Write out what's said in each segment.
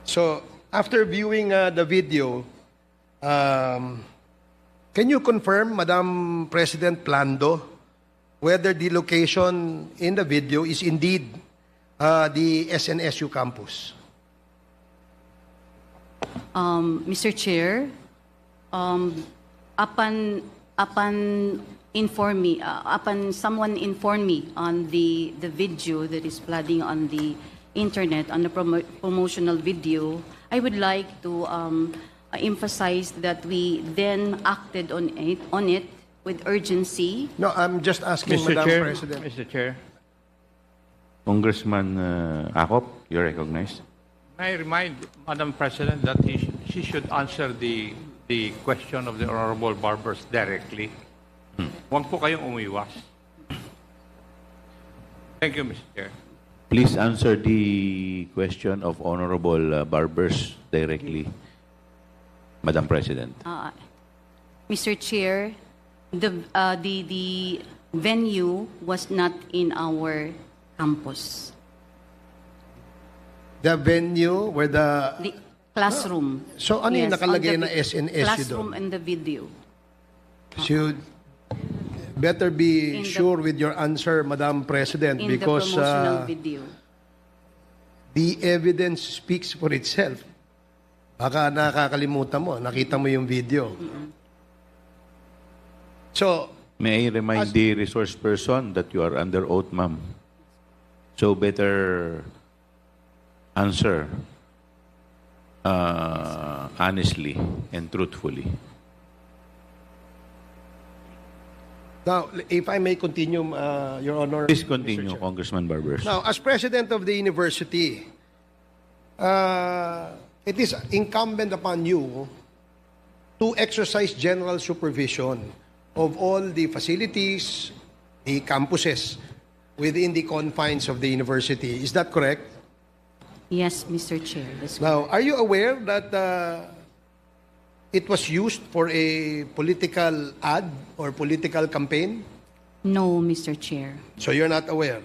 So, after viewing the video, can you confirm, Madam President Plando, whether the location in the video is indeed the SNSU campus? Mr. Chair, upon someone informed me on the video that is flooding on the internet, on the promotional video, I would like to emphasize that we then acted on it with urgency. No, I'm just asking, Mr. Madam Chair, President. Mr. Chair, Congressman Acop, you're recognized. I remind Madam President that she should answer the question of the Honorable Barbers directly. Huwag po kayong umiwas. Thank you, Mr. Chair. Please answer the question of Honorable Barbers directly, Madam President. Mr. Chair, the venue was not in our campus. The venue where The classroom. So, ano yung nakalagay on na SNSU classroom doon? and the video. So, better be In the- sure with your answer, Madam President, In because the promotional video. the evidence speaks for itself. Baka nakakalimutan mo, nakita mo yung video. So, May I remind the resource person that you are under oath, ma'am. So better answer honestly and truthfully. now, if I may continue, Your Honor. Please Mr. continue, Chair. Congressman Barbers. Now, as president of the university, it is incumbent upon you to exercise general supervision of all the facilities, the campuses within the confines of the university. Is that correct? Yes, Mr. Chair. That's Now, are you aware that it was used for a political ad or political campaign? No, Mr. Chair. So you're not aware.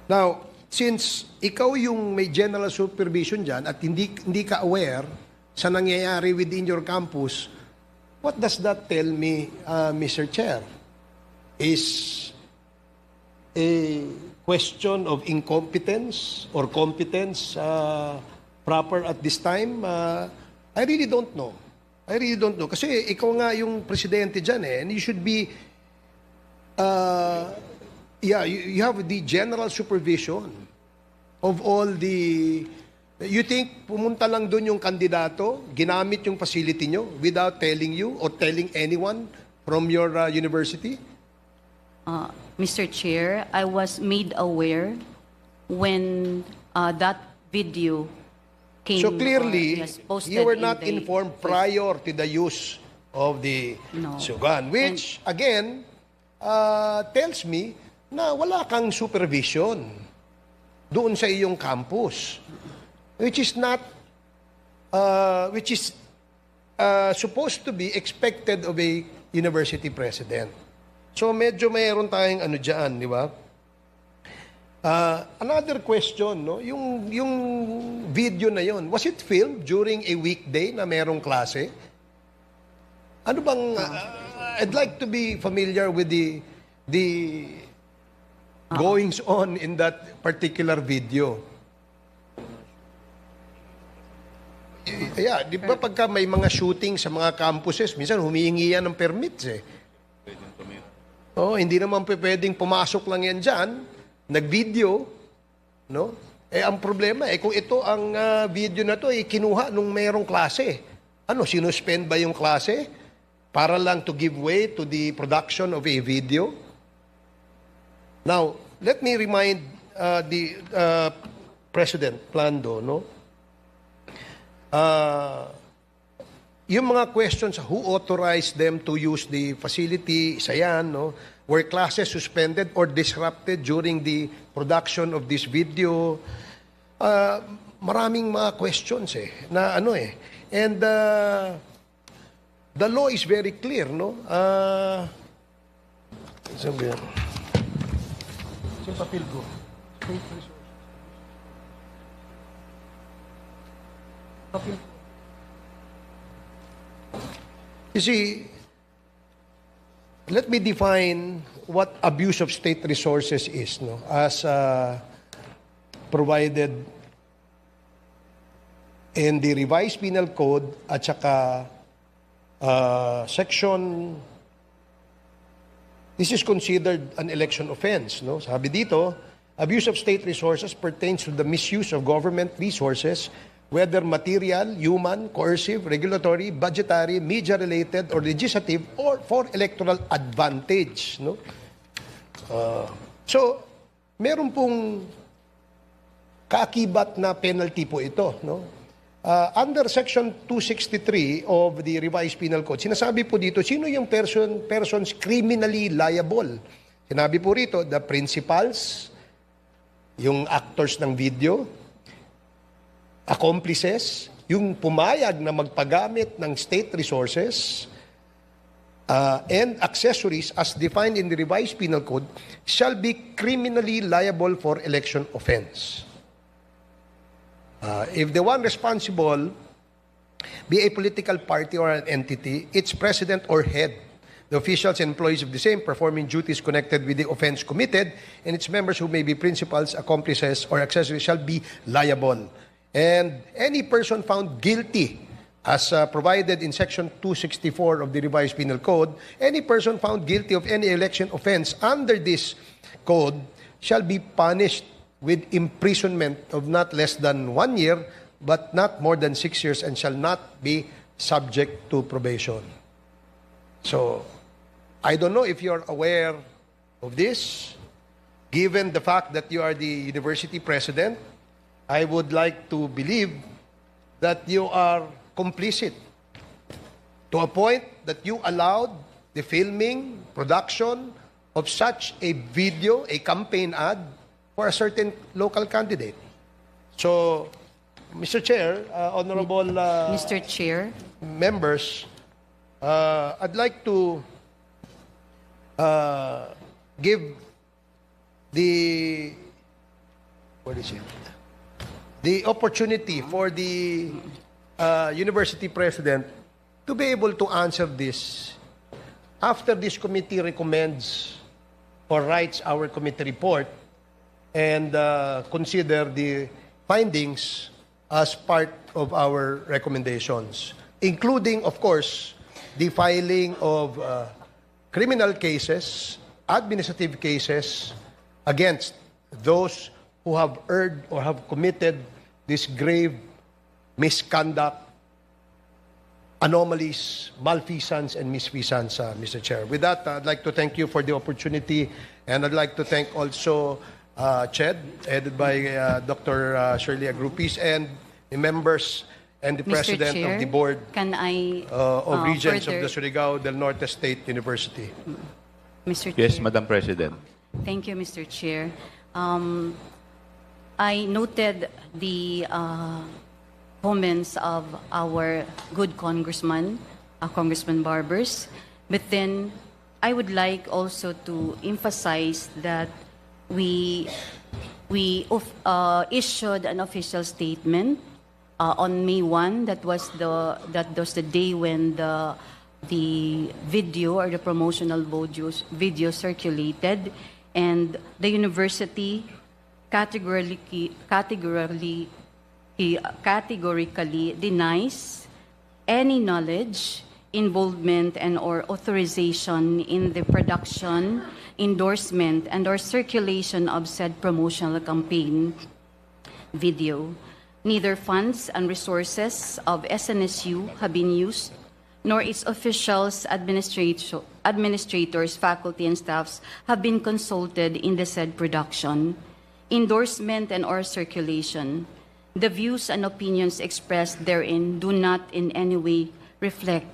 Now, since ikaw yung may general supervision dyan at hindi ka aware sa nangyayari within your campus, what does that tell me, Mr. Chair? Is a question of incompetence or competence proper at this time? I really don't know. Kasi ikaw nga yung presidente dyan and you should be, you have the general supervision of all the, you think pumunta lang doon yung kandidato, ginamit yung facility nyo without telling you or telling anyone from your university? Mr. Chair, I was made aware when that video came. So clearly, posted you were in not the- informed prior to the use of the No. sugan, which again tells me na wala kang supervision doon sa iyong campus, which is not, supposed to be expected of a university president. So medyo mayroon tayong ano dyan, di ba? Another question, no? Yung video na yon, was it filmed during a weekday na merong klase? Ano bang, I'd like to be familiar with the goings on in that particular video. Yeah, di ba pagka may mga shooting sa mga campuses, minsan humihingi yan ng permits eh. Oh, hindi naman pwedeng pumasok lang yan dyan, nag-video, no? Eh, ang problema, kung ito ang video na to, kinuha nung mayroong klase. Ano, sinuspend ba yung klase? Para lang to give way to the production of a video? Now, let me remind the President Plando, no? Yung mga questions, who authorized them to use the facility, isa yan, no? Were classes suspended or disrupted during the production of this video? Maraming mga questions na ano And the law is very clear, no? Sabi yan. Yung papel ko. You see, let me define what abuse of state resources is, no, as provided in the revised penal code at saka section. This is considered an election offense, no? Sabi dito, abuse of state resources pertains to the misuse of government resources, whether material, human, coercive, regulatory, budgetary, media-related, or legislative, or for electoral advantage, no? So, meron pong kaakibat na penalty po ito, no? Under Section 263 of the Revised Penal Code, sinasabi po dito, sino yung persons criminally liable? Sinabi po rito, the principals, yung actors ng video, accomplices, yung pumayag na magpagamit ng state resources, and accessories as defined in the Revised Penal Code shall be criminally liable for election offense. If the one responsible be a political party or an entity, its president or head, the officials and employees of the same performing duties connected with the offense committed, and its members who may be principals, accomplices, or accessories shall be liable. And any person found guilty, as provided in Section 264 of the Revised Penal Code, any person found guilty of any election offense under this code shall be punished with imprisonment of not less than 1 year, but not more than 6 years, and shall not be subject to probation. So, I don't know if you're aware of this. Given the fact that you are the university president, I would like to believe that you are complicit to a point that you allowed the filming, production of such a video, a campaign ad, for a certain local candidate. So, Mr. Chair, Honorable Mr. Chair, members, I'd like to give the the opportunity for the university president to be able to answer this after this committee recommends or writes our committee report and consider the findings as part of our recommendations, including, of course, the filing of criminal cases, administrative cases against those who have erred or have committed this grave misconduct, anomalies, malfeasance, and misfeasance, Mr. Chair. With that, I'd like to thank you for the opportunity, and I'd like to thank also CHED, headed by Dr. Shirley Agrupis, and the members and the Mr. president Chair, of the board can I of Regents of further- the Surigao del Norte State University. Mr. Yes, Chair. Madam President. Thank you, Mr. Chair. I noted the comments of our good congressman, Congressman Barbers, but then I would like also to emphasize that we issued an official statement on May 1. That was the day when the video or the promotional video circulated, and the university categorically denies any knowledge, involvement, and or authorization in the production, endorsement, and or circulation of said promotional campaign video. Neither funds and resources of SNSU have been used, nor its officials, administrators, faculty, and staffs have been consulted in the said production, endorsement, and or circulation. The views and opinions expressed therein do not in any way reflect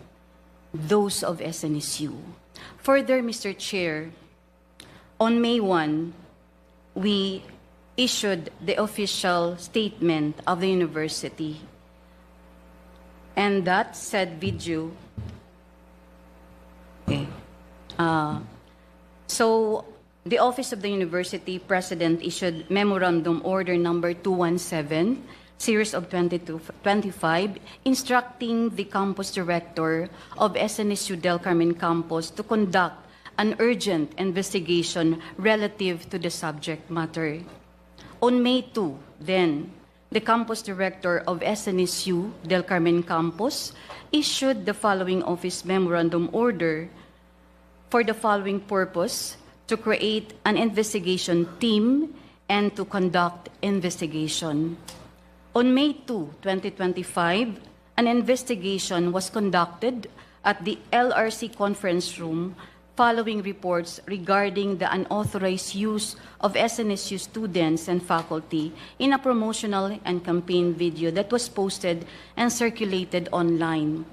those of SNSU. Further, Mr. Chair, on May 1, we issued the official statement of the university, and that said video. Okay. So, the Office of the University President issued Memorandum Order Number 217, series of 22-25, instructing the campus director of SNSU Del Carmen Campus to conduct an urgent investigation relative to the subject matter. On May 2, then, the campus director of SNSU Del Carmen Campus issued the following office memorandum order for the following purpose: to create an investigation team and to conduct investigation. On May 2, 2025, an investigation was conducted at the LRC conference room following reports regarding the unauthorized use of SNSU students and faculty in a promotional and campaign video that was posted and circulated online.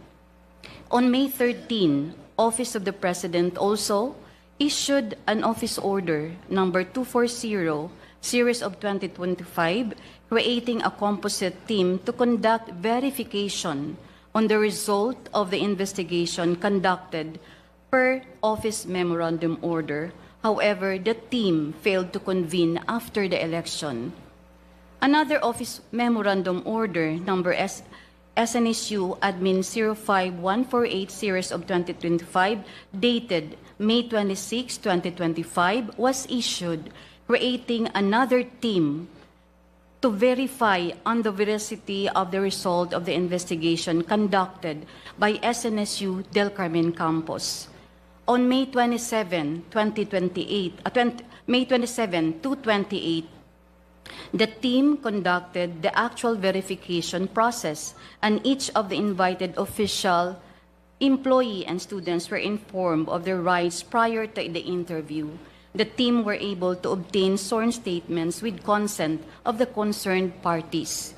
On May 13, Office of the President also issued an office order number 240, series of 2025, creating a composite team to conduct verification on the result of the investigation conducted per office memorandum order. However, the team failed to convene after the election. Another office memorandum order, number SNSU Admin 05148, series of 2025, dated May 26, 2025, was issued, creating another team to verify on the veracity of the result of the investigation conducted by SNSU Del Carmen Campus. On May 27, 228, the team conducted the actual verification process, and each of the invited official, employee, and students were informed of their rights prior to the interview. The team were able to obtain sworn statements with consent of the concerned parties.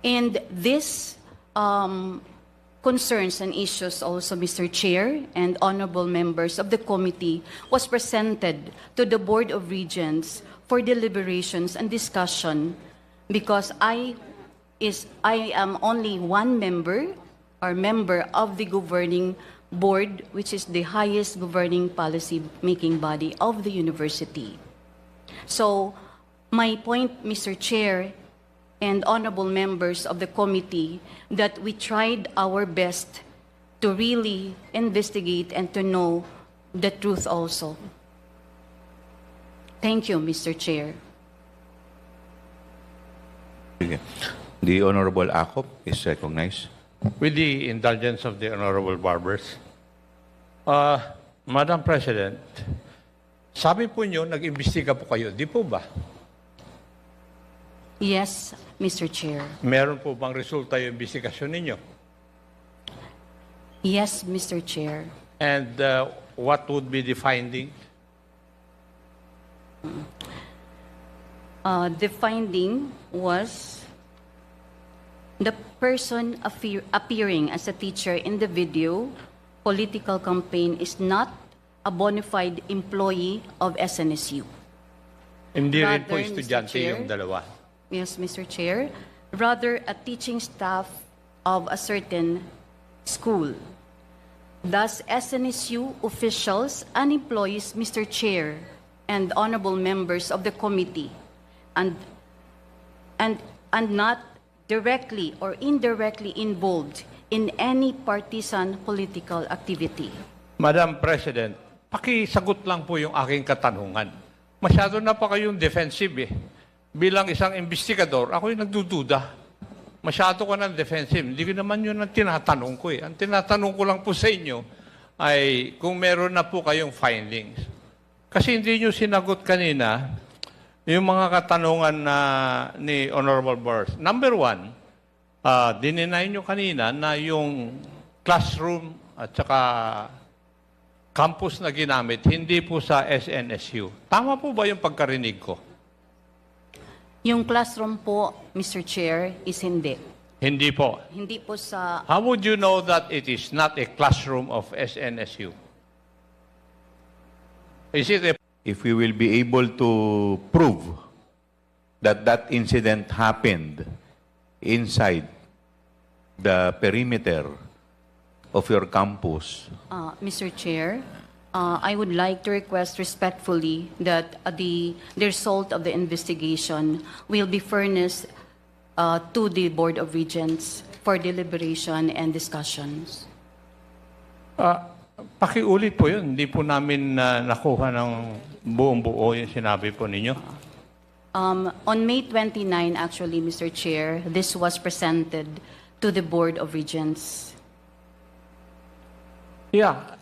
And this concerns and issues also, Mr. Chair and honorable members of the committee, was presented to the Board of Regents for deliberations and discussion, because I am only one member or member of the governing board, which is the highest governing policy-making body of the university. So my point, Mr. Chair and honorable members of the committee, that we tried our best to really investigate and to know the truth also. Thank you, Mr. Chair. The Honorable Acop is recognized. With the indulgence of the Honorable Barbers, Madam President, sabi po nyo, nag-imbestiga po kayo, di po ba? Yes, Mr. Chair. Meron po bang resulta yung investigasyon ninyo? Yes, Mr. Chair. And what would be the finding? The finding was the person appearing as a teacher in the video political campaign is not a bona fide employee of SNSU. Hindi rin po Rather, estudyante Mr. Chair, yung dalawa. Yes, Mr. Chair. Rather, a teaching staff of a certain school. Thus, SNSU officials and employees, Mr. Chair, and honorable members of the committee, and not directly or indirectly involved in any partisan political activity. Madam President, pakisagot lang po yung aking katanungan. Masyado na pa kayong defensive eh. Bilang isang investigador, ako'y nagdududa. Masyado ka ng defensive. Hindi ko naman yun ang tinatanong ko eh. Ang tinatanong ko lang po sa inyo ay kung meron na po kayong findings. Kasi hindi nyo sinagot kanina yung mga katanungan ni Honorable Burrs. Number one, dininay nyo kanina na yung classroom at saka campus na ginamit, hindi po sa SNSU. Tama po ba yung pagkarinig ko? Yung classroom po, Mr. Chair, is hindi. Hindi po. Hindi po sa... How would you know that it is not a classroom of SNSU? Is it a... If we will be able to prove that that incident happened inside the perimeter of your campus, Mr. Chair, I would like to request respectfully that the result of the investigation will be furnished to the Board of Regents for deliberation and discussions. Pakiulit po yun. Hindi po namin nakuha ng buong-buo yung sinabi po ninyo. On May 29, actually, Mr. Chair, this was presented to the Board of Regents. Yeah.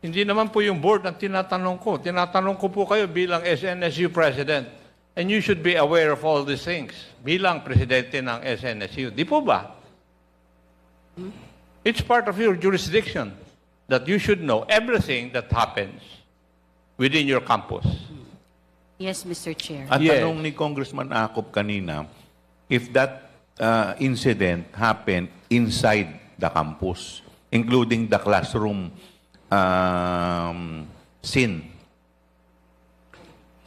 Hindi naman po yung board ang tinatanong ko. Tinatanong ko po kayo bilang SNSU President. And you should be aware of all these things bilang Presidente ng SNSU. Di po ba? It's part of your jurisdiction that you should know everything that happens within your campus. Yes, Mr. Chair. Ang Yes. tanong ni Congressman Acop kanina, if that incident happened inside the campus, including the classroom scene.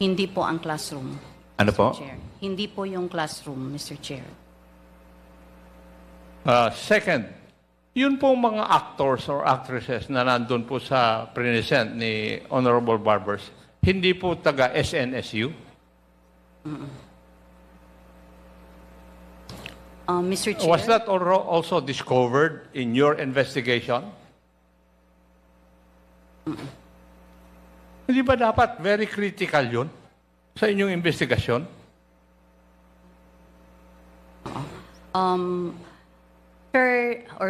Hindi po ang classroom. Ano po? Chair. Hindi po yung classroom, Mr. Chair. Second, yun po mga actors or actresses na nandun po sa present ni Honorable Barbers, hindi po taga SNSU? Mr. Chair. Was that also discovered in your investigation? Hindi ba dapat very critical yun sa inyong investigasyon?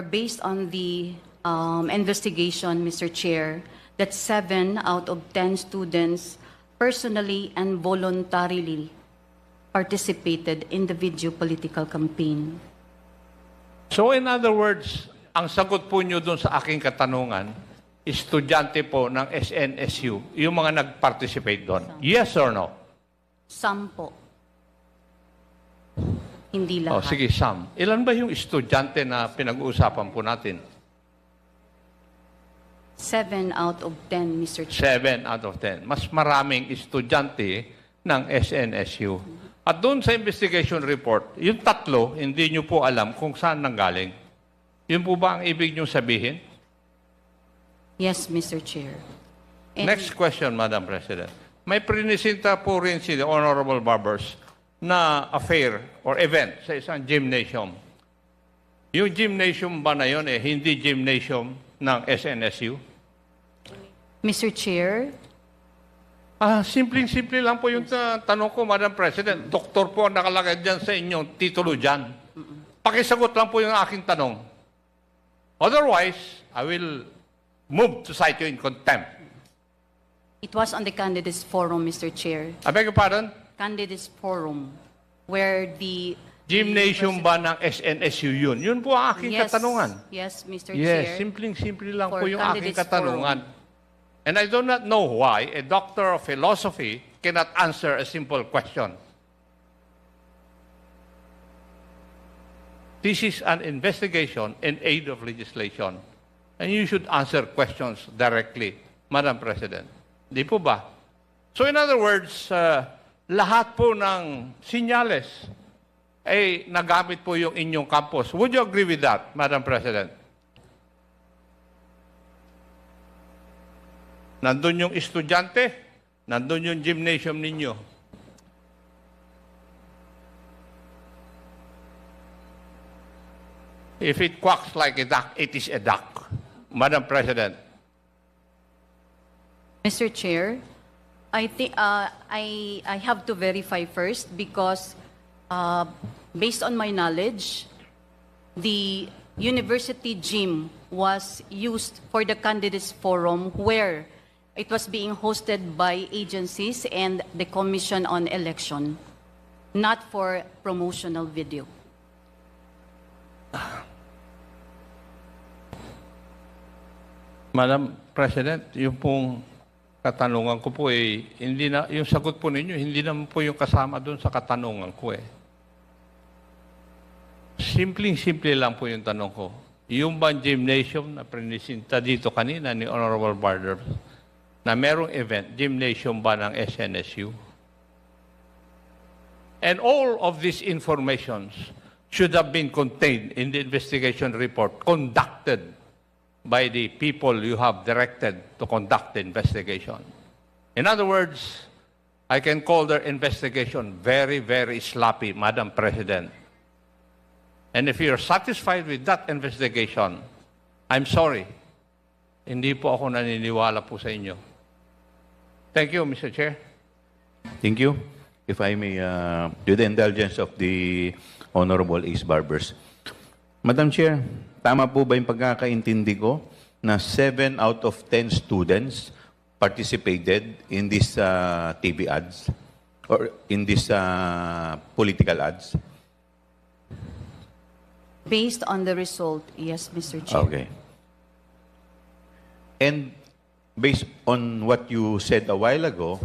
Based on the investigation, Mr. Chair, that 7 out of 10 students personally and voluntarily participated in the video political campaign. So in other words, ang sagot po nyo dun sa aking katanungan, estudyante po ng SNSU, yung mga nag-participate doon. Yes or no? Some po. Hindi Oh, lahat. sige, Sam. Ilan ba yung estudyante na pinag-uusapan po natin? 7 out of 10, Mr. Chair. 7 out of 10. Mas maraming estudyante ng SNSU. At doon sa investigation report, yung 3, hindi nyo po alam kung saan nanggaling. Yun po ba ang ibig nyo sabihin? Yes, Mr. Chair. And Next question, Madam President. May prinisinta po rin si the Honorable Barbers na affair or event sa isang gymnasium. Yung gymnasium ba na yun, hindi gymnasium ng SNSU? Mr. Chair, Simpleng-simple lang po yung tanong ko, Madam President. Doktor po ang nakalagay dyan sa inyong titulo dyan. Pakisagot lang po yung aking tanong. Otherwise, I will move to cite you in contempt. it was on the candidates forum, Mr. Chair. I beg your pardon? Candidates forum, where the Gymnasium ba ng SNSU yun? Yun po ang aking katanungan. Yes, Mr. Yes, Chair. simpleng-simple lang For po yung aking candidates katanungan. And I do not know why a doctor of philosophy cannot answer a simple question. This is an investigation in aid of legislation. And you should answer questions directly, Madam President. Di po ba? So in other words, lahat po ng sinyales ay nagamit po yung inyong campus. Would you agree with that, Madam President? Nandun yung estudyante, nandun yung gymnasium ninyo. If it quacks like a duck, it is a duck. Madam President. Mr. Chair, I think I have to verify first because based on my knowledge, the university gym was used for the candidates forum where it was being hosted by agencies and the Commission on Election, not for promotional video. Madam President, yung pong katanungan ko po hindi na, yung sagot po ninyo, hindi naman po yung kasama doon sa katanungan ko Simpleng-simple lang po yung tanong ko. Yung bang gymnasium na prinisinta dito kanina ni Honorable Barbers na merong event, gymnasium ba ng SNSU? And all of these informations should have been contained in the investigation report conducted by the people you have directed to conduct the investigation. In other words, I can call their investigation very, very sloppy, Madam President. And if you're satisfied with that investigation, I'm sorry. Hindi po ako naniniwala po sa inyo. Thank you, Mr. Chair. Thank you. If I may, with the indulgence of the Honorable Ace Barbers. Madam Chair, tama po ba yung pagkakaintindi ko na 7 out of 10 students participated in this TV ads or in this political ads? Based on the result, yes, Mr. Chair. Okay. And based on what you said a while ago,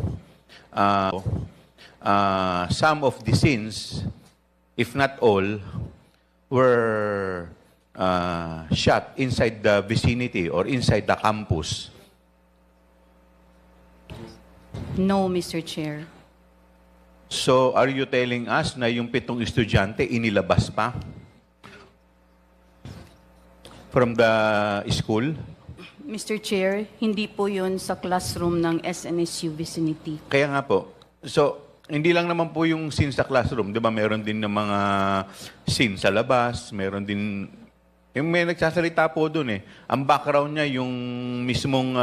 some of the scenes, if not all, were shot inside the vicinity or inside the campus. No, Mr. Chair. So, are you telling us na yung 7 estudyante inilabas pa from the school? Mr. Chair, hindi po yun sa classroom ng SNSU vicinity. Kaya nga po. So, hindi lang naman po yung scene sa classroom. Di ba, meron din ng mga scene sa labas. Meron din, yung may nagsasalita po doon eh. Ang background niya, yung mismong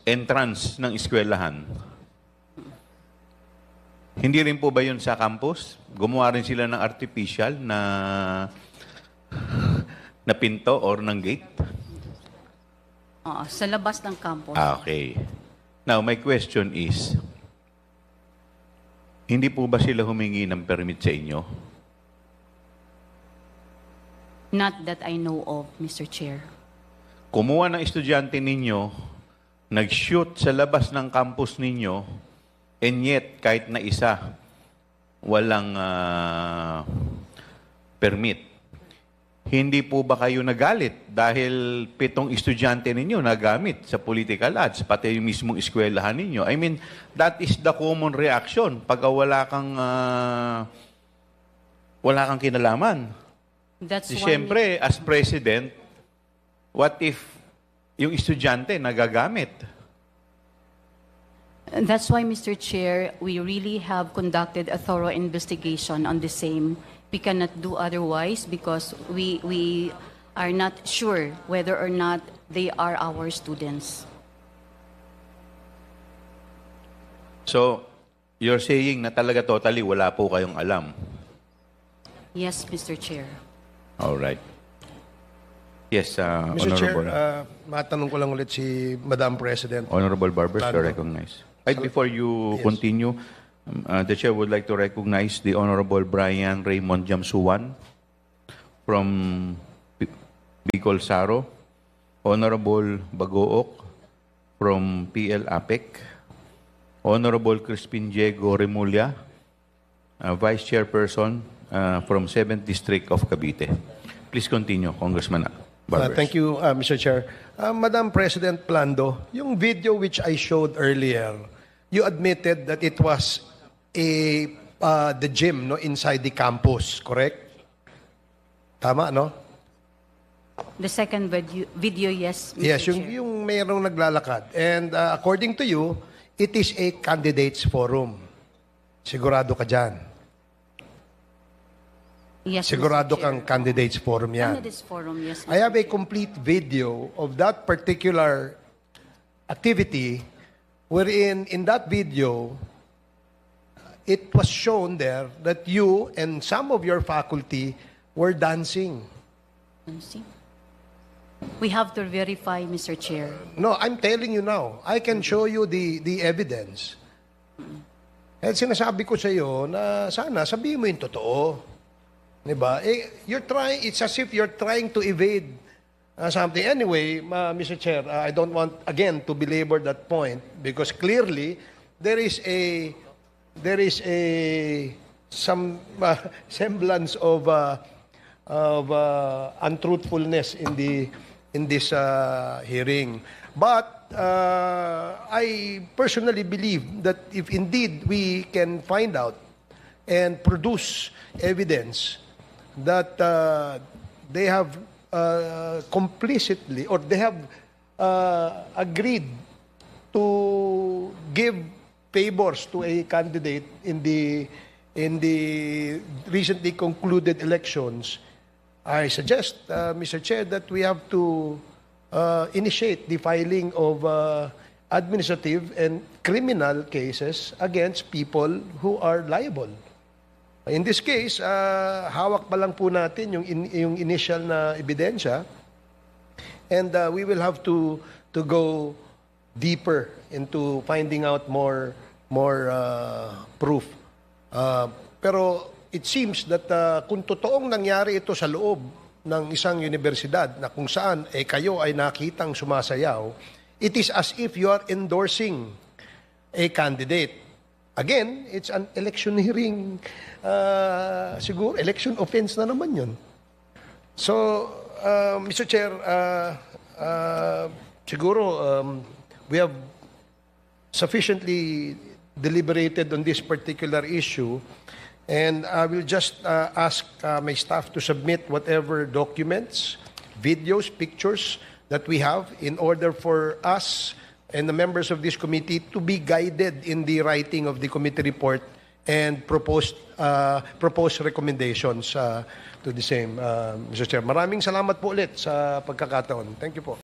entrance ng eskwelahan. Hindi rin po ba yun sa campus? Gumawa rin sila ng artificial na pinto or ng gate? Sa labas ng campus. Okay. Now, my question is, hindi po ba sila humingi ng permit sa inyo? Not that I know of, Mr. Chair. Kumuha ng estudyante ninyo, nag-shoot sa labas ng campus ninyo, and yet, kahit na isa, walang permit. Hindi po ba kayo nagalit dahil 7 estudyante ninyo nagamit sa political ads, pati yung mismong eskwelahan ninyo? I mean, that is the common reaction pag wala kang kinalaman. That's why, Siyempre, as president, what if yung estudyante nagagamit? that's why, Mr. Chair, we really have conducted a thorough investigation on the same. We cannot do otherwise because we are not sure whether or not they are our students. So, you're saying na talaga totally wala po kayong alam? Yes, Mr. Chair. All right. Yes, Mr. Chair, Honorable. matanong ko lang ulit si Madam President. Honorable Barbers, to Plano. recognize. Right, before you Yes. continue, the Chair would like to recognize the Honorable Brian Raymond Jamsuan from Bicol Saro, Honorable Bagook from PL APEC, Honorable Crispin Diego Remulla, Vice Chairperson from 7th District of Cavite. Please continue, Congressman Barbers. Thank you, Mr. Chair. Madam President Plando, yung video which I showed earlier, you admitted that it was the gym inside the campus, correct? Tama, no? The second video, yes, Mr. Yes, Chair. yung mayroong naglalakad. And according to you, it is a candidates forum. Sigurado ka dyan. Yes, Sigurado Mr. Chair. kang candidates forum yan. Candidates forum, yes, I Mr. have a Chair. complete video of that particular activity wherein in that video, it was shown there that you and some of your faculty were dancing. See? We have to verify, Mr. Chair. No, I'm telling you now. I can show you the evidence. At sinasabi ko sa iyo na sana sabihin mo yung totoo. Diba? It's as if you're trying to evade something. Anyway, Mr. Chair, I don't want, again, to belabor that point because clearly there is some semblance of untruthfulness in this hearing. But I personally believe that if indeed we can find out and produce evidence that they have complicitly or they have agreed to give favors to a candidate in the recently concluded elections, I suggest, Mr. Chair, that we have to initiate the filing of administrative and criminal cases against people who are liable. In this case, hawak pa lang po natin yung initial na ebidensya, and we will have to go deeper into finding out more proof. Pero it seems that kung totoong nangyari ito sa loob ng isang universidad na kung saan kayo ay nakitang sumasayaw, it is as if you are endorsing a candidate. Again, it's an electioneering, siguro, election offense na naman yun. So, Mr. Chair, siguro we have sufficiently deliberated on this particular issue, and I will just ask my staff to submit whatever documents, videos, pictures that we have in order for us and the members of this committee to be guided in the writing of the committee report and proposed recommendations to the same. Mr. Chair, maraming salamat po ulit sa pagkakataon. Thank you po.